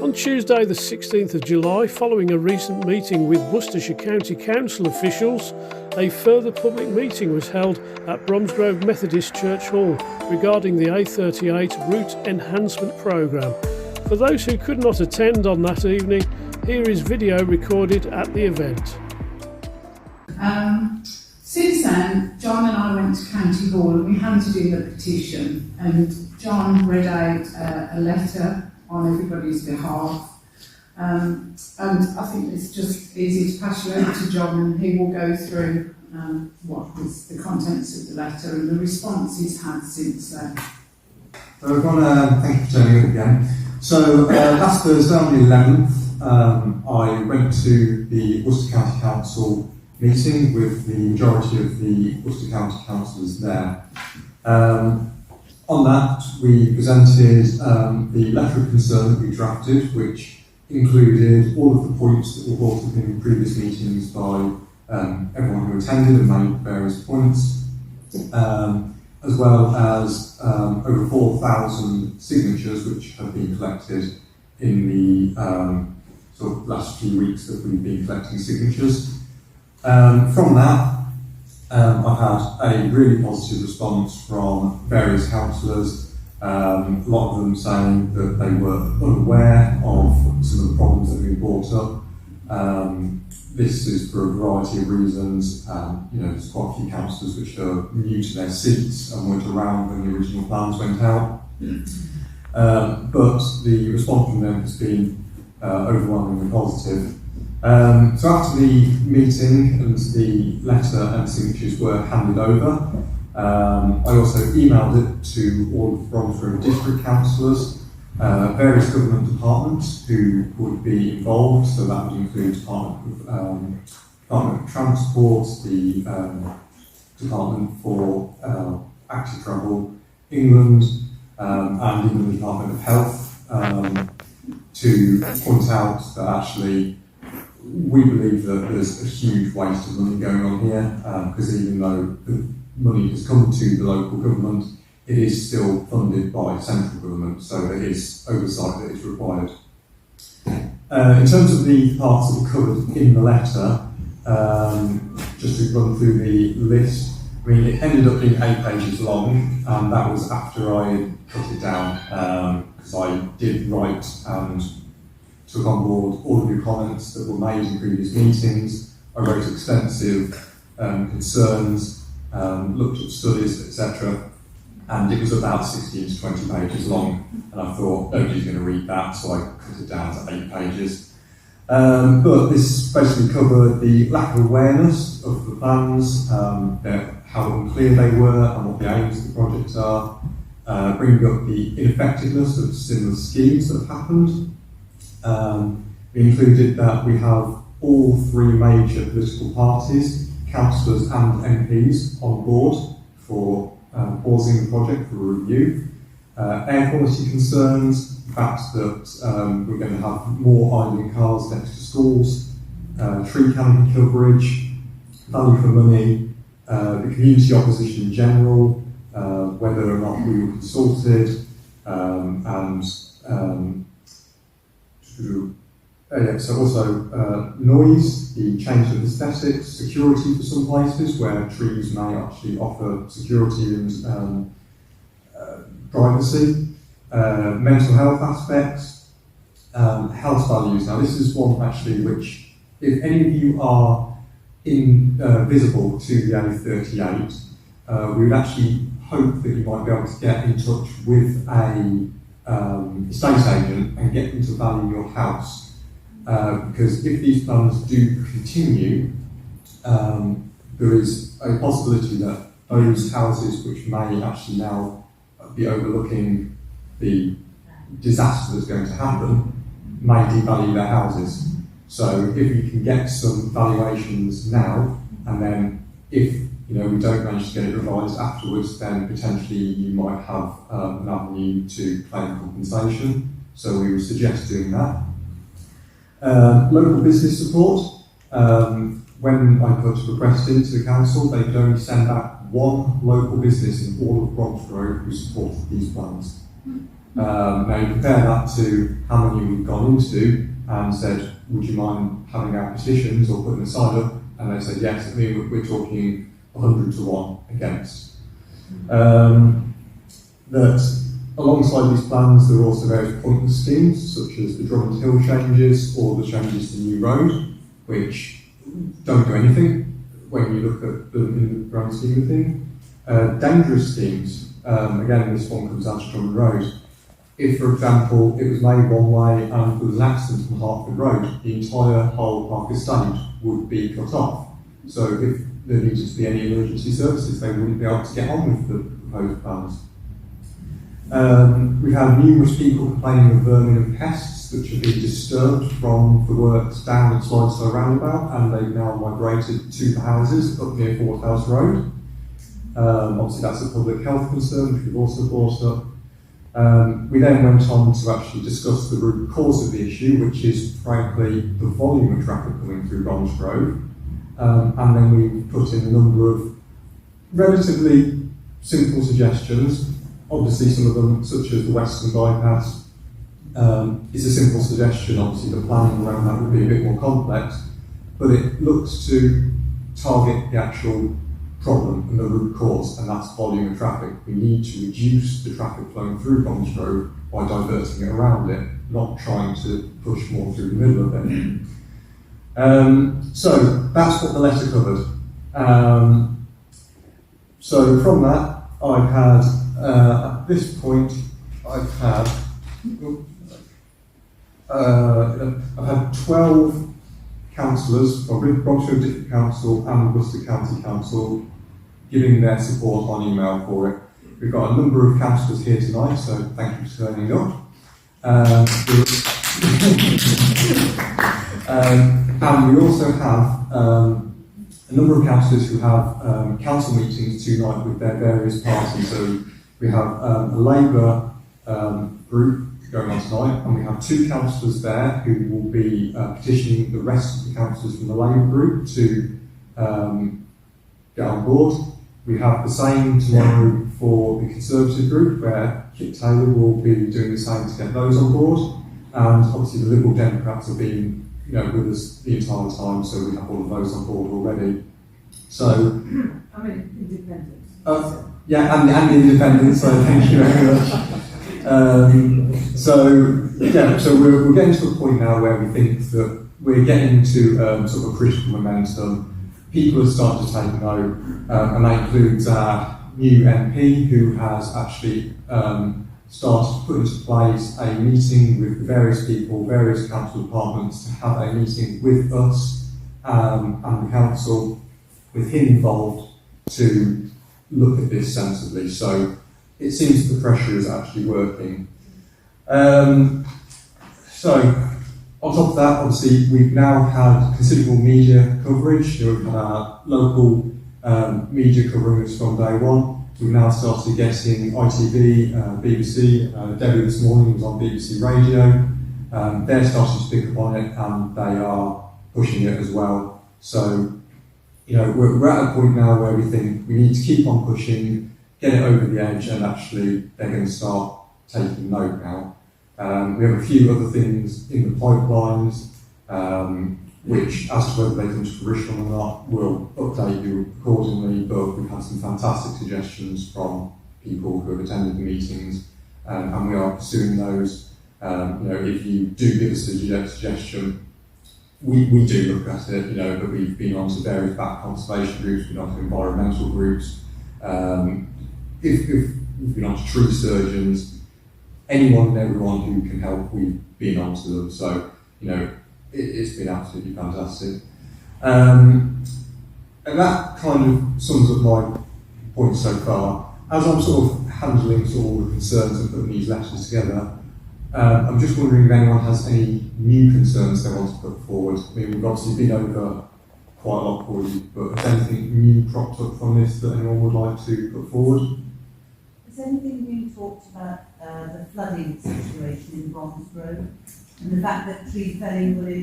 On Tuesday the 16th of July, following a recent meeting with Worcestershire County Council officials, a further public meeting was held at Bromsgrove Methodist Church Hall regarding the A38 route enhancement programme. For those who could not attend on that evening, here is video recorded at the event. Since then, John and I went to County Hall and we handed in the petition, and John read out a letter on everybody's behalf, and I think it's just easy to pass you over to John, and he will go through what was the contents of the letter and the response he's had since then. So everyone, thank you for turning up again. So last Thursday on the 11th, I went to the Worcestershire County Council meeting with the majority of the Worcester County councillors there. On that, we presented the letter of concern that we drafted, which included all of the points that were brought up in previous meetings by everyone who attended and made various points, as well as over 4,000 signatures which have been collected in the sort of last few weeks that we've been collecting signatures. From that, I've had a really positive response from various councillors, a lot of them saying that they were unaware of some of the problems that have been brought up. This is for a variety of reasons. There's quite a few councillors which are new to their seats and weren't around when the original plans went out. But the response from them has been overwhelmingly positive. So after the meeting and the letter and signatures were handed over, I also emailed it to all of the Bromsgrove district councillors, various government departments who would be involved, so that would include Department of Transport, the Department for Active Travel England, and even the Department of Health, to point out that actually we believe that there's a huge waste of money going on here, because even though the money has come to the local government, it is still funded by central government, so there is oversight that is required. In terms of the parts that were covered in the letter, just to run through the list, I mean, it ended up being 8 pages long, and that was after I cut it down, because I did write and took on board all of your comments that were made in previous meetings. I wrote extensive concerns, looked at studies, etc. And it was about 16 to 20 pages long. And I thought, nobody's going to read that, so I cut it down to 8 pages. But this basically covered the lack of awareness of the plans, how unclear they were and what the aims of the project are, bringing up the ineffectiveness of similar schemes that have happened. We included that we have all 3 major political parties, councillors and MPs on board for pausing the project for a review. Air quality concerns, the fact that we're going to have more idling cars next to schools, tree canopy coverage, value for money, the community opposition in general, whether or not we were consulted, so also noise, the change of aesthetics, security for some places where trees may actually offer security and privacy, mental health aspects, health values. Now this is one actually which, if any of you are visible to the A38, we would actually hope that you might be able to get in touch with a estate agent and get them to value your house, because if these plans do continue, there is a possibility that those houses which may actually now be overlooking the disaster that's going to happen may devalue their houses. So if you can get some valuations now, and then if we don't manage to get it revised afterwards, then potentially you might have an avenue to claim compensation. So we would suggest doing that. Local business support. When I put a request into the council, they could only send back one local business in all of Bromsgrove who supported these plans. Now you compare that to how many we've gone into and said, would you mind having our petitions or putting a sign up? And they said yes. I mean, we're talking 100 to 1 against. That alongside these plans, there are also various pointless schemes, such as the Drummond Hill changes or the changes to New Road, which don't do anything when you look at them in the grand scheme of things. Dangerous schemes, again, this one comes down to Drummond Road. If, for example, it was made one way and there was an accident on Hartford Road, the entire whole Park Estate would be cut off. So if there needed to be any emergency services, they wouldn't be able to get on with the proposed plans. We've had numerous people complaining of vermin and pests which have been disturbed from the works down at Slidestone Roundabout, and they've now migrated to the houses up near Fort House Road. Obviously that's a public health concern, which we've also brought up. We then went on to actually discuss the root cause of the issue, which is frankly the volume of traffic coming through Bromsgrove. And then we put in a number of relatively simple suggestions. Obviously some of them, such as the Western Bypass, is a simple suggestion. Obviously the planning around that would be a bit more complex, but it looks to target the actual problem and the root cause, and that's volume of traffic. We need to reduce the traffic flowing through Bromsgrove by diverting it around it, not trying to push more through the middle of it. So that's what the letter covered. So from that, I've had, at this point, I've had 12 councillors from Bromsgrove District Council and Worcestershire County Council giving their support on email for it. We've got a number of councillors here tonight, so thank you for turning up. And we also have a number of councillors who have council meetings tonight with their various parties. So we have a Labour group going on tonight, and we have 2 councillors there who will be petitioning the rest of the councillors from the Labour group to get on board. We have the same tomorrow for the Conservative group, where Kit Taylor will be doing the same to get those on board. And obviously the Liberal Democrats have been with us the entire time, so we have all of those on board already. So, I mean, independence. Yeah, and the independents, so thank you very much. So we're getting to a point now where we think that we're getting to sort of a critical momentum. People have started to take note, and that includes our new MP, who has actually started to put into place a meeting with the various people, various council departments, to have a meeting with us and the council, with him involved, to look at this sensibly. So it seems that the pressure is actually working. So on top of that, obviously, we've now had considerable media coverage. We've had our local media covering us from day one. We've now started getting ITV, BBC. Debbie this morning was on BBC Radio. They're starting to pick up on it, and they are pushing it as well. So, we're at a point now where we think we need to keep on pushing, get it over the edge, and actually they're going to start taking note now. We have a few other things in the pipelines, which, as to whether they come to fruition or not, we'll update you accordingly, but we've had some fantastic suggestions from people who have attended the meetings, and we are pursuing those. If you do give us a suggestion, we do look at it, but we've been on to various back conservation groups, we've been on to environmental groups, if we've been on to tree surgeons, anyone and everyone who can help, we've been on to them. So, it's been absolutely fantastic. And that kind of sums up my points so far. As I'm sort of handling all the concerns and putting these letters together, I'm just wondering if anyone has any new concerns they want to put forward. I mean, we've obviously been over quite a lot for you, but has anything new cropped up from this that anyone would like to put forward? Has anything been talked about the flooding situation in Bromsgrove and the fact that tree felling will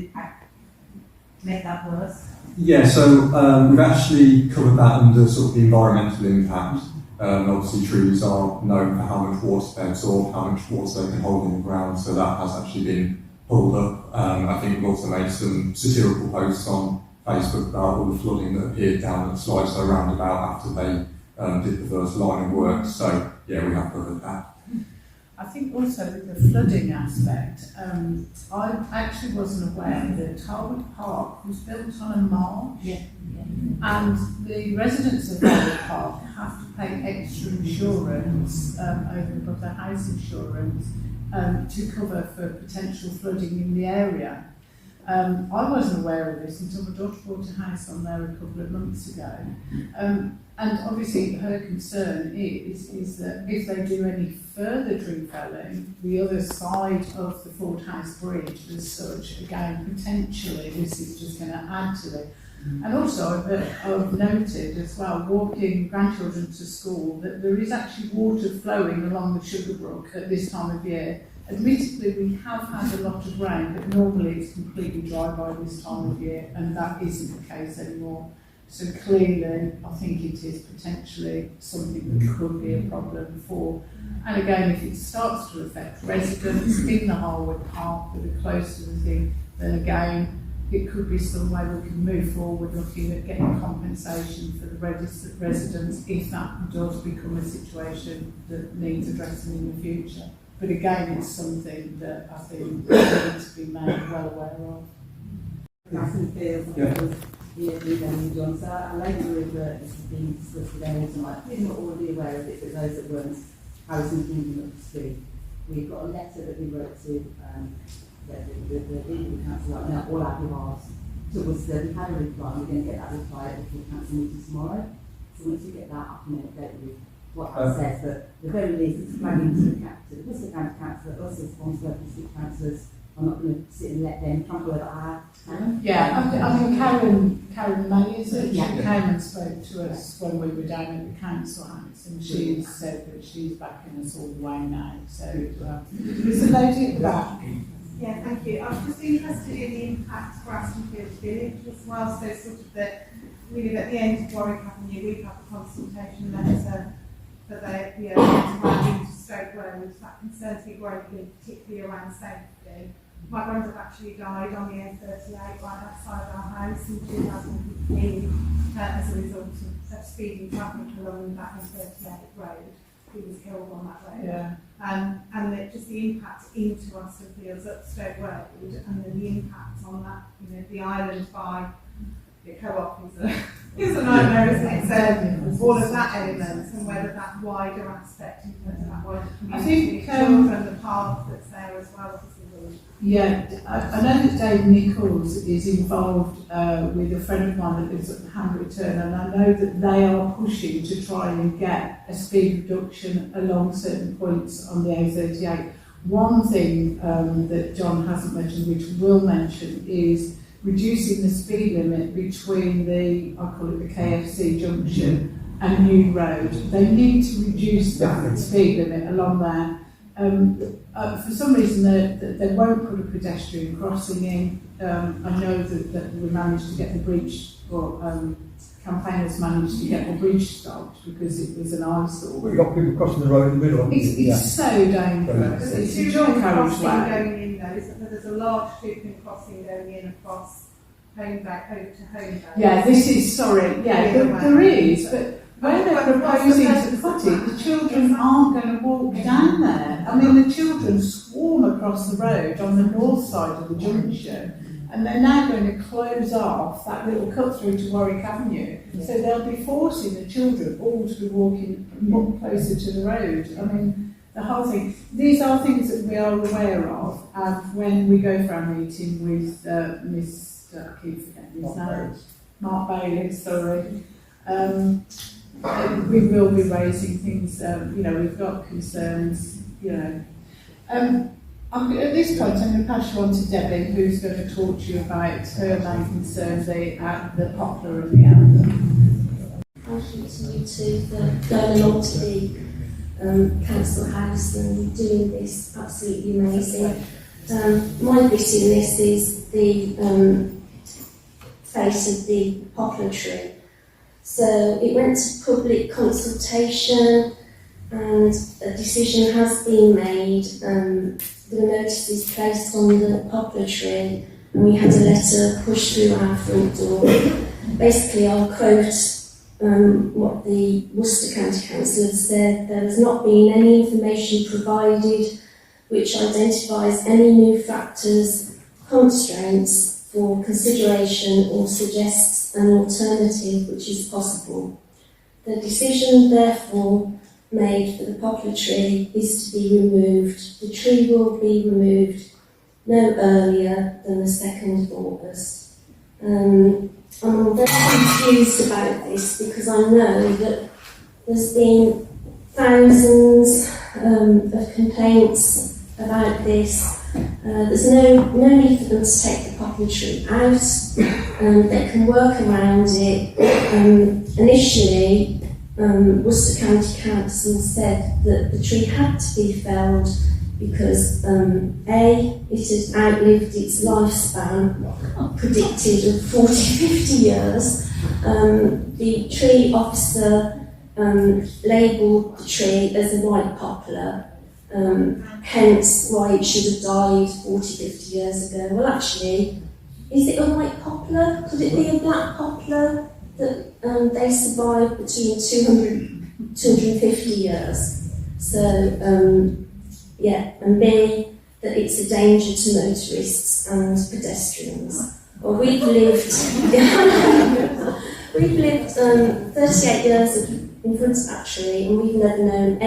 make that worse? Yeah, so we've actually covered that under sort of the environmental impact. Obviously trees are known for how much water they absorb, how much water they can hold in the ground, so that has actually been pulled up. I think we've also made some satirical posts on Facebook about all the flooding that appeared down at Slidestone roundabout after they did the first line of work, so yeah, we have covered that. I think also with the flooding aspect, I actually wasn't aware that Tarwood Park was built on a marsh, and the residents of Tarwood Park have to pay extra insurance over and above their house insurance to cover for potential flooding in the area. I wasn't aware of this until my daughter bought a house on there a couple of months ago. And obviously her concern is that if they do any further tree felling, the other side of the Ford House Bridge as such, again, potentially this is just going to add to it. And also I've noted as well, walking grandchildren to school, that there is actually water flowing along the Sugar Brook at this time of year. Admittedly, we have had a lot of rain, but normally it's completely dry by this time of year, and that isn't the case anymore. So clearly, I think it is potentially something that could be a problem for. And again, if it starts to affect residents in the Harwood Park that are close to the thing, then again, it could be some way we can move forward looking at getting compensation for the residents if that does become a situation that needs addressing in the future. But again, it's something that I think needs to be made well aware of. John, so I later with this has been discussed with areas and like, we're not already aware of it, but those that weren't, how it's moving up to speed. We've got a letter that we wrote to the legal council right now, all our demands to Worcester. We had a reply, we're going to get that reply at the full council meeting tomorrow. So once we get that, I can update you what that says, but at the very least, it's flagging to the Worcester County Council, us as Bromsgrove district councillors, I'm not going to sit and let them trample over our Yeah, I mean Karen May, is it? Yeah. She came and spoke to us when we were down at the council house, and she said that she's backing us all the way now. So there's a lady at the back. Yeah, thank you. I was just interested in the impact for Astonfield Village as well. So sort of that we live at the end of Warwick Avenue, we have a consultation letter for the to Stoke Road. That concerns me greatly, particularly around safety. My granddad actually died on the A38 right outside our house in 2015 as a result of speeding traffic along that A38 road. He was killed on that road. Yeah. And just the impact into Astonfields up Stoke Road, and then the impact on that, the island by the co-op is a nightmare, isn't it? So all of that element, and whether that wider aspect in terms of that wider community, I think children, the park that's there as well. Yeah, I know that Dave Nichols is involved with a friend of mine that lives at Hamlet Turn, and I know that they are pushing to try and get a speed reduction along certain points on the A38. One thing that John hasn't mentioned, which we'll mention, is reducing the speed limit between I call it the KFC junction and New Road. They need to reduce that speed limit along there. For some reason they won't put a pedestrian crossing in. I know that we managed to get the bridge, or campaigners managed to get the bridge stopped because it was an eyesore. We've got people crossing the road in the middle. It's so dangerous. It's a dual carriageway. Going in though, isn't there? There's a large trooping crossing going in across Home Bay over to Home Bay. Yeah, this is there is, but where they're proposing to put it, the children aren't going to walk down there. I mean, the children swarm across the road on the north side of the junction, and they're now going to close off that little cut through to Warwick Avenue. So they'll be forcing the children all to be walking much closer to the road. I mean, the whole thing. These are things that we are aware of, and when we go for our meeting with I keep forgetting his name, Mark Bailey, sorry. We will be raising things, we've got concerns, at this point I'm going to pass you on to Debbie, who's going to talk to you about her main concerns, the poplar and the elder. Thank you to you for going along to the council house and doing this, absolutely amazing. My bit in this is the face of the poplar tree. So it went to public consultation and a decision has been made. The notice is placed on the poplar tree and we had a letter pushed through our front door. Basically, I'll quote what the Worcester County Council had said. There has not been any information provided which identifies any new factors, constraints for consideration or suggests an alternative which is possible. The decision, therefore, made for the poplar tree is to be removed. The tree will be removed no earlier than the 2nd of August. I'm very confused about this because I know that there's been thousands of complaints about this. There's no need for them to take the poplar tree out. They can work around it. Initially, Worcester County Council said that the tree had to be felled because it had outlived its lifespan, predicted of 40-50 years. The tree officer labelled the tree as a white poplar, hence why it should have died 40-50 years ago. Well, actually, is it a white poplar? Could it be a black poplar? That they survived between 250 years. So, and B, that it's a danger to motorists and pedestrians. Well, we've lived 38 years in front of that tree, and we've never known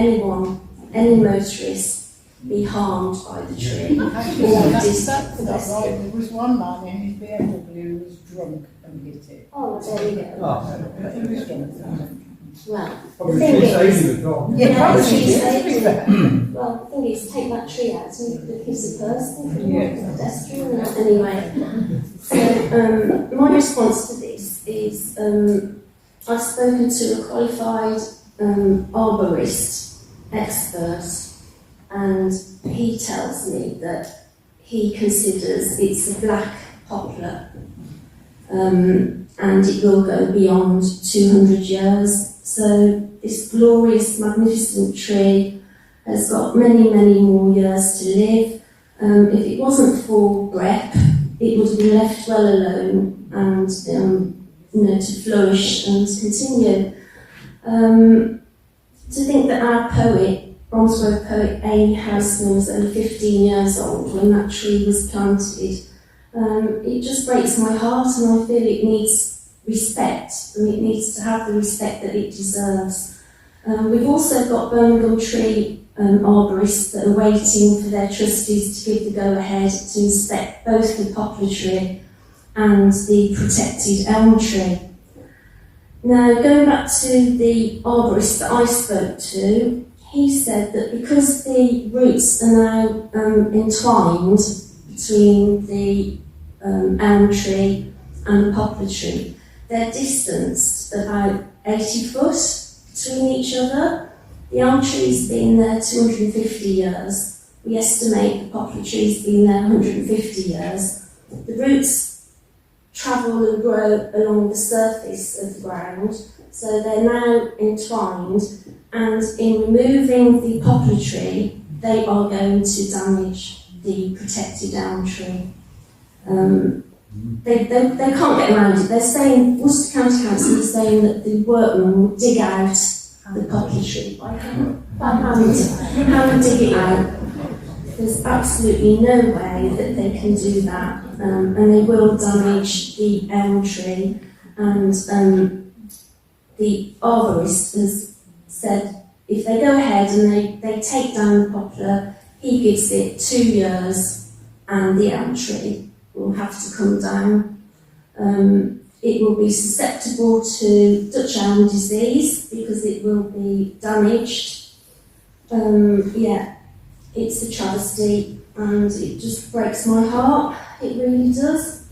any motorist, be harmed by the tree. That's not right. There was one man in his BMW who was drunk and hit it. Oh, there you go. But he was drunk. Well, the Probably thing tree is, saving the dog. Yeah, well, probably the is. thing is, take that tree out and you could have hit a person, could Yeah. have pedestrian. Anyway, so my response to this is I've spoken to a qualified arborist expert, and he tells me that he considers it's a black poplar, and it will go beyond 200 years. So this glorious, magnificent tree has got many, many more years to live. If it wasn't for BREP, it would have been left well alone and to flourish and continue. To think that our poet, Bromsgrove poet Amy Houseman, was only 15 years old when that tree was planted, it just breaks my heart, and I feel it needs respect, and it needs to have the respect that it deserves. We've also got Birmingham tree arborists that are waiting for their trustees to give the go-ahead to inspect both the poplar tree and the protected elm tree. Now, going back to the arborist that I spoke to, he said that because the roots are now entwined between the elm tree and the poplar tree, they're distanced about 80 foot between each other. The elm tree's been there 250 years. We estimate the poplar tree's been there 150 years. The roots travel and grow along the surface of the ground, so they're now entwined, and in removing the poplar tree, they are going to damage the protected elm tree. They can't get around it. They're saying, Worcester County Council is saying that the workmen will dig out the poplar tree by hand dig it out. There's absolutely no way that they can do that, and they will damage the elm tree. And the arborist has said if they go ahead and they take down the poplar, he gives it 2 years and the elm tree will have to come down. It will be susceptible to Dutch elm disease because it will be damaged. It's a travesty and it just breaks my heart. It really does.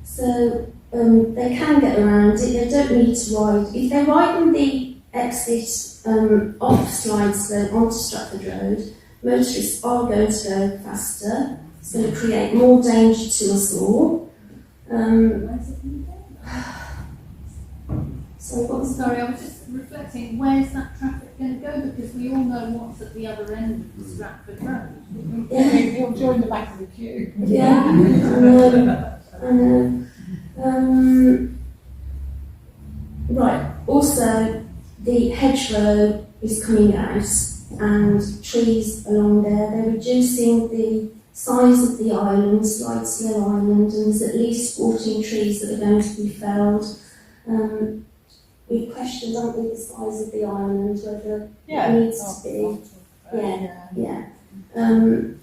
So they can get around it. They don't need to ride. If they widen the exit off Slideslope onto Stratford Road, motorists are going to go faster. It's going to create more danger to us all. So what's Sorry, I was just reflecting, where's that traffic going to go? Because we all know what's at the other end of the Stratford Road. You'll join the back of the queue. Yeah, I know. Right, also the hedgerow is coming out and trees along there. They're reducing the size of the island, Slide Slow Island, and there's at least 14 trees that are going to be felled. We questioned, don't we, the size of the island, whether it needs to be. Yeah.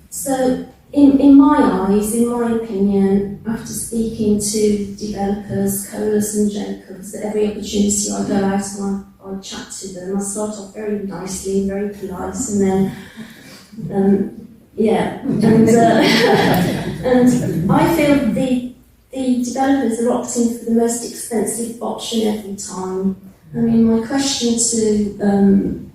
So, in my eyes, in my opinion, after speaking to developers, Colas and Jacobs, at every opportunity I go out and I chat to them, I start off very nicely, very polite, and then, and I feel the developers are opting for the most expensive option every time. I mean, my question to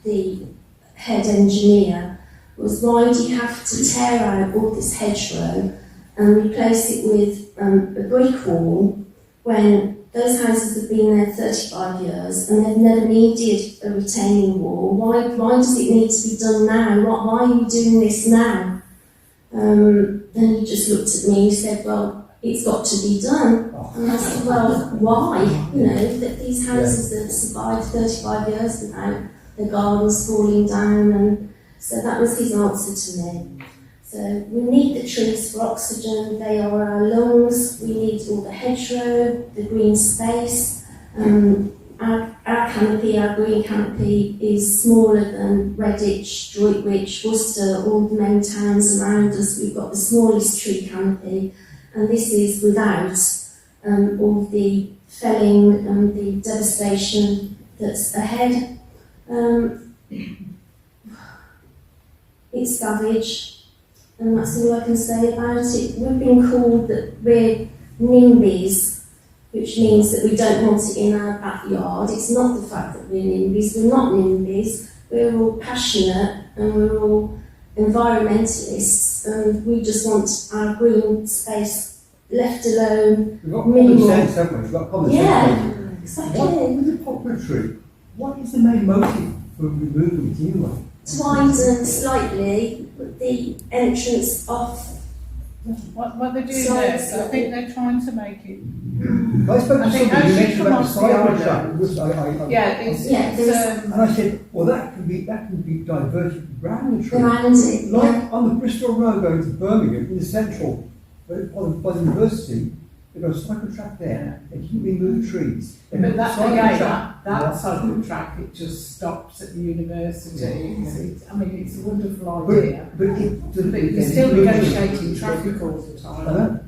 the head engineer was, why do you have to tear out all this hedgerow and replace it with a brick wall when those houses have been there 35 years and they've never needed a retaining wall? Why does it need to be done now? Why are you doing this now? Then he just looked at me and said, well, it's got to be done. And I said, well, why? You know, that these houses have survived 35 years without the gardens falling down, and so that was his answer to me. So we need the trees for oxygen, they are our lungs, we need all the hedgerow, the green space. Our canopy, our green canopy, is smaller than Redditch, Droitwich, Worcester, all the main towns around us. We've got the smallest tree canopy, and this is without all the felling and the devastation that's ahead. It's savage, and that's all I can say about it. We've been called that we're NIMBYs, which means that we don't want it in our backyard. It's not the fact that we're NIMBYs, we're not NIMBYs. We're all passionate and we're all environmentalists, and we just want our green space left alone. We've got common sense, haven't we? We've got common sense. Yeah, exactly. With the poplar tree, what is the main motive for removing it anyway? To widen slightly the entrance off. What they're doing there, so I think they're trying to make it. I spoke to I think somebody who as you mentioned come about the off the cycle island- track. And I said, well, that can be diverted around the tree. Around it, Like on the Bristol Road going to Birmingham, in the central, by the university, they've got a cycle track there, they keep remove trees. But that cycle track, it just stops at the university. I mean, it's a wonderful idea. But You're still negotiating traffic all the time.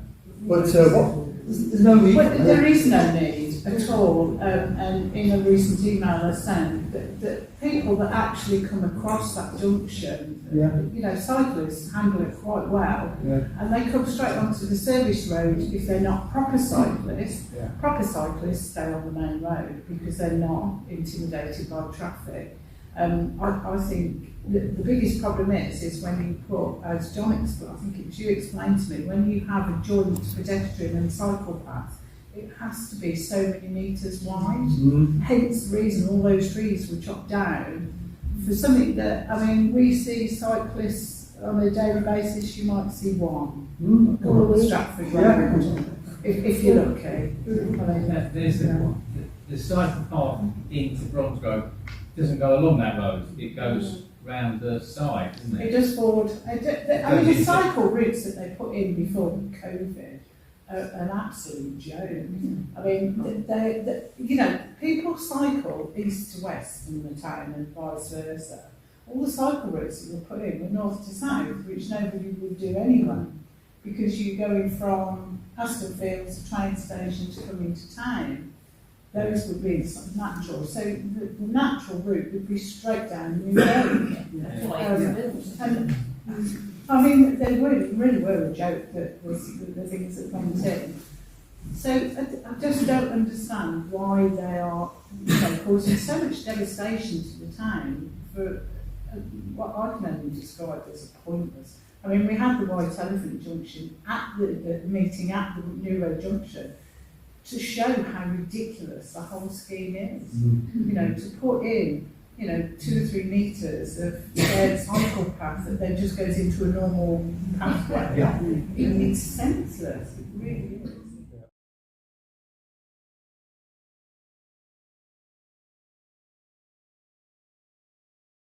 There's no need. Well, there is no need at all, and in a recent email I sent, that people that actually come across that junction, you know, cyclists handle it quite well, and they come straight onto the service road if they're not proper cyclists. Proper cyclists stay on the main road because they're not intimidated by traffic. I think the biggest problem is when you put, as John explained, I think it was you explained to me, when you have a joint pedestrian and cycle path, it has to be so many metres wide. Hence the reason all those trees were chopped down for something that, I mean, we see cyclists on a daily basis, you might see one on the Stratford Road, if you're lucky. I mean, there's the cycle path into Bromsgrove doesn't go along that road, it goes round the side, doesn't it? it does forward. I mean, the cycle routes that they put in before COVID are an absolute joke. I mean, you know, people cycle east to west in the town and vice versa. All the cycle routes that were put in were north to south, which nobody would do anyway, because you're going from Aston Fields, the train station, to come into town. Those would be sort of natural. So the natural route would be straight down New Road. And I mean, they really were a joke, that was the things that went in. So I just don't understand why they are, you know, causing so much devastation to the town for what I can only describe as a pointless. I mean, we had the White Elephant Junction at the meeting at the New Road Junction to show how ridiculous the whole scheme is. You know, to put in, you know, 2 or 3 metres of shared cycle path that then just goes into a normal pathway. Yeah. It's senseless, it really is.